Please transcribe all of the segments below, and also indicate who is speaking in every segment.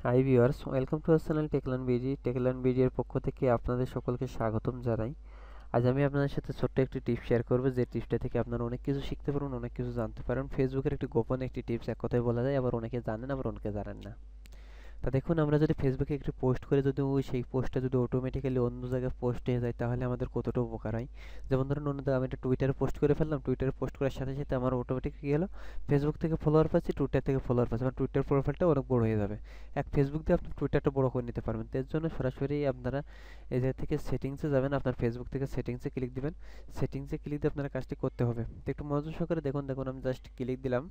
Speaker 1: High viewers, welcome to our channel টেকলান বিজি। টেকলান বিজি এর পক্ষ থেকে আপনাদের সকলকে স্বাগতম জানাই। আজ আমি আপনাদের সাথে ছোট্ট একটি টিপস শেয়ার করব, যে টিপসটা থেকে আপনারা অনেক কিছু শিখতে পারবেন, অনেক কিছু জানতে পারেন। ফেসবুকের একটি গোপন একটি টিপস, এক কথায় বলা যায়। আবার অনেকে জানেন, আবার অনেকে জানেন না। তা দেখুন, আমরা যদি ফেসবুকে একটি পোস্ট করে যদি সেই পোস্টটা যদি অটোমেটিক্যালি অন্য জায়গায় পোস্ট হয়ে যায়, তাহলে আমাদের কতটা উপকার হয়। যেমন ধরুন, আমি একটা টুইটারে পোস্ট করে ফেললাম, টুইটারে পোস্ট করার সাথে সাথে আমার অটোমেটিক কী হলো, ফেসবুক থেকে ফলোয়ার পাচ্ছি, টুইটার থেকে ফলোয়ার পাচ্ছি, আমার টুইটার প্রোফাইলটা অনেক বড় হয়ে যাবে। ফেসবুক দিয়ে আপনি টুইটারটা বড় করে নিতে পারবেন। তো এর জন্য সরাসরি আপনারা এই জায়গা থেকে সেটিংসে যাবেন, আপনার ফেসবুক থেকে সেটিংসে ক্লিক দিবেন। সেটিংসে ক্লিক দিয়ে আপনারা কাজটি করতে হবে। তো একটু মনোযোগ সহকারে দেখুন। আমি জাস্ট ক্লিক দিলাম।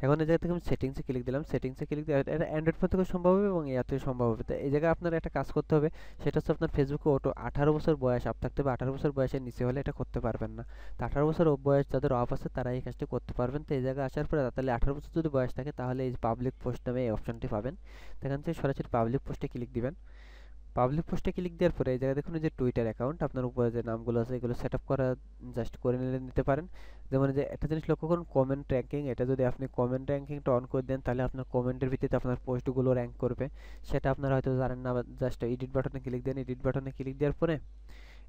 Speaker 1: এখন এই জায়গা থেকে আমি সেটিংসে ক্লিক দিলাম। সেটিংসে ক্লিক দিয়ে এটা অ্যান্ড্রয়েড ফোন থেকেও সম্ভব হবে এবং ইয়াতেও সম্ভব হবে। তো এই জায়গায় আপনার একটা কাজ করতে হবে, সেটা হচ্ছে আপনার ফেসবুকে 18 বছর বয়স আপ থাকতে হবে। 18 বছর বয়সের নিচে হলে এটা করতে পারবেন না। তো 18 বছর বয়স যাদের অফ আছে, তারা এই কাজটি করতে পারবেন। তো এই জায়গায় আসার পরে তাহলে 18 বছর যদি বয়স থাকে, তাহলে এই পাবলিক পোস্ট নামে এই অপশনটি পাবেন। তো এখান থেকে সরাসরি পাবলিক পোস্টে ক্লিক দিবেন। পাবলিক পোস্টে ক্লিক দেওয়ার পরে এই জায়গায় দেখুন, যে টুইটার অ্যাকাউন্ট আপনার উপরে যে নামগুলো আছে, এগুলো সেট আপ করা জাস্ট করে নিতে পারেন। যেমন যে একটা জিনিস লক্ষ্য করুন, কমেন্ট র্যাঙ্কিং। এটা যদি আপনি কমেন্ট র্যাঙ্কিংটা অন করে দেন, তাহলে আপনার কমেন্টের ভিত্তিতে আপনার পোস্টগুলো র্যাঙ্ক করবে। সেটা আপনারা হয়তো জানেন না। জাস্ট এডিট বাটনে ক্লিক দেন। এডিট বাটনে ক্লিক দেওয়ার পরে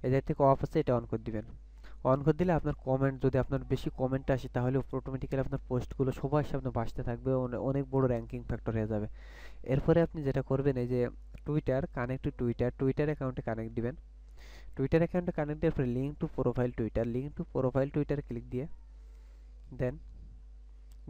Speaker 1: এই জায়গা থেকে অফ আছে, এটা অন করে দিবেন। অন করে দিলে আপনার কমেন্ট, যদি আপনার বেশি কমেন্ট আসে, তাহলে অটোমেটিক্যালি আপনার পোস্টগুলো সবার সামনে ভাসতে থাকবে, অনেক বড় র্যাঙ্কিং ফ্যাক্টর হয়ে যাবে। এরপরে আপনি যেটা করবেন, এই যে Twitter connect to Twitter, Twitter অ্যাকাউন্টে কানেক্ট দিবেন। টুইটার অ্যাকাউন্টে কানেক্ট দেওয়ার পরে link to profile Twitter, link to profile টুইটারে ক্লিক দিয়ে দেন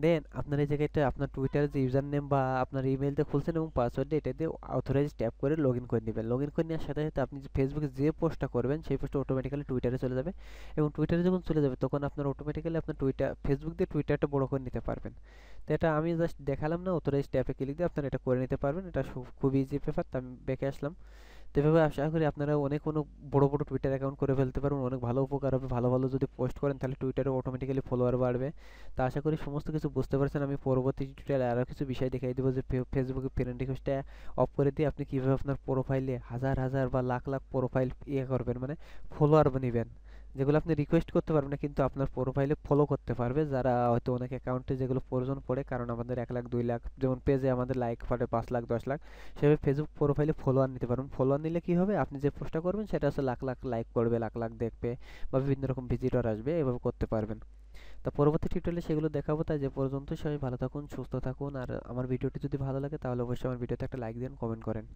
Speaker 1: দেন আপনার এই জায়গাটা আপনার টুইটারের যে ইউজার নেম বা আপনার ইমেলটা খুলছেন এবং পাসওয়ার্ডটা এটা দিয়ে অথরাইজ ট্যাপ করে লগ ইন করে নেবেন। লগ ইন করে নেওয়ার সাথে সাথে আপনি যে ফেসবুকে যে পোস্টটা করবেন, সেই পোস্টটা অটোমেটিক্যালি টুইটারে চলে যাবে। এবং টুইটারে যখন চলে যাবে, তখন আপনার অটোমেটিক্যালি আপনার ফেসবুক দিয়ে টুইটারটা বড় করে নিতে পারবেন। তো এটা আমি জাস্ট দেখালাম না, অথরাইজ ট্যাপে ক্লিক দিয়ে আপনারা এটা করে নিতে পারবেন। এটা খুব ইজি ব্যাপার। তো আমি ব্যাকে আসলাম। তো এভাবে আশা করি আপনারা অনেক বড় বড় টুইটার অ্যাকাউন্ট করে ফেলতে পারবেন। অনেক ভালো উপকার হবে। ভালো ভালো যদি পোস্ট করেন, তাহলে টুইটারে অটোমেটিক্যালি ফলোয়ার বাড়বে। তো আশা করি সমস্ত কিছু বুঝতে পারছেন। আমি পরবর্তী টিউটোরিয়ালে আরও কিছু বিষয় দেখাই দেবো, যে ফেসবুকে ফ্রেন্ড রিকোয়েস্টটা অফ করে দিয়ে আপনি কীভাবে আপনার প্রোফাইলে হাজার হাজার বা লাখ লাখ প্রোফাইল করবেন, মানে ফলোয়ার নেবেন, যেগুলো আপনি রিকোয়েস্ট করতে পারবেন না, কিন্তু আপনার প্রোফাইলে ফলো করতে পারবে, যারা হয়তো অনেক অ্যাকাউন্টে যেগুলো প্রয়োজন পড়ে। কারণ আমাদের 1 লাখ 2 লাখ, যেমন পেজে আমাদের লাইক পড়ে 5 লাখ 10 লাখ, সেভাবে ফেসবুক প্রোফাইলে ফলোয়ার নিতে পারবেন। ফলোয়ার নিলে কি হবে, আপনি যে পোস্টটা করবেন সেটা হচ্ছে লাখ লাখ লাইক করবে, লাখ লাখ দেখবে, বা বিভিন্ন রকম ভিজিটর আসবে। এভাবে করতে পারবেন। তা পরবর্তী টিউটোরিয়ালে সেগুলো দেখাবো। তাই যে পর্যন্ত সবাই ভালো থাকুন, সুস্থ থাকুন। আর আমার ভিডিওটি যদি ভালো লাগে, তাহলে অবশ্যই আমার ভিডিওতে একটা লাইক দিন, কমেন্ট করেন।